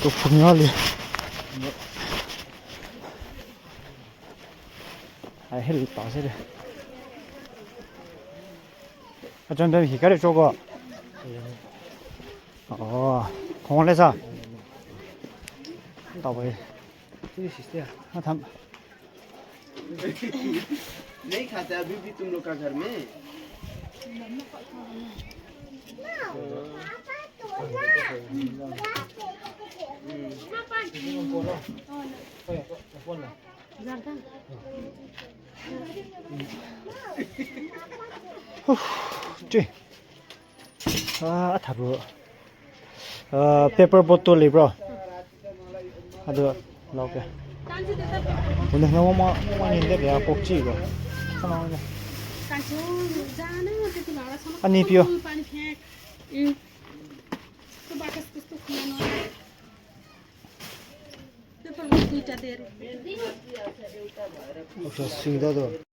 또 분명히 아 헬리 빠세래 아 전에 히카리 저거 공원에서 나와요 ये शिस्ते 아 담 नहीं खाता अभी भी तुम लोग का घर में 쥐. 아, 다루. 페퍼 보틀 리브로. 아도 나오게. 오늘 너무 많이인데 내가 꼭지 이거. 하나만. 아니 비어. 오케이, 쓰이다도.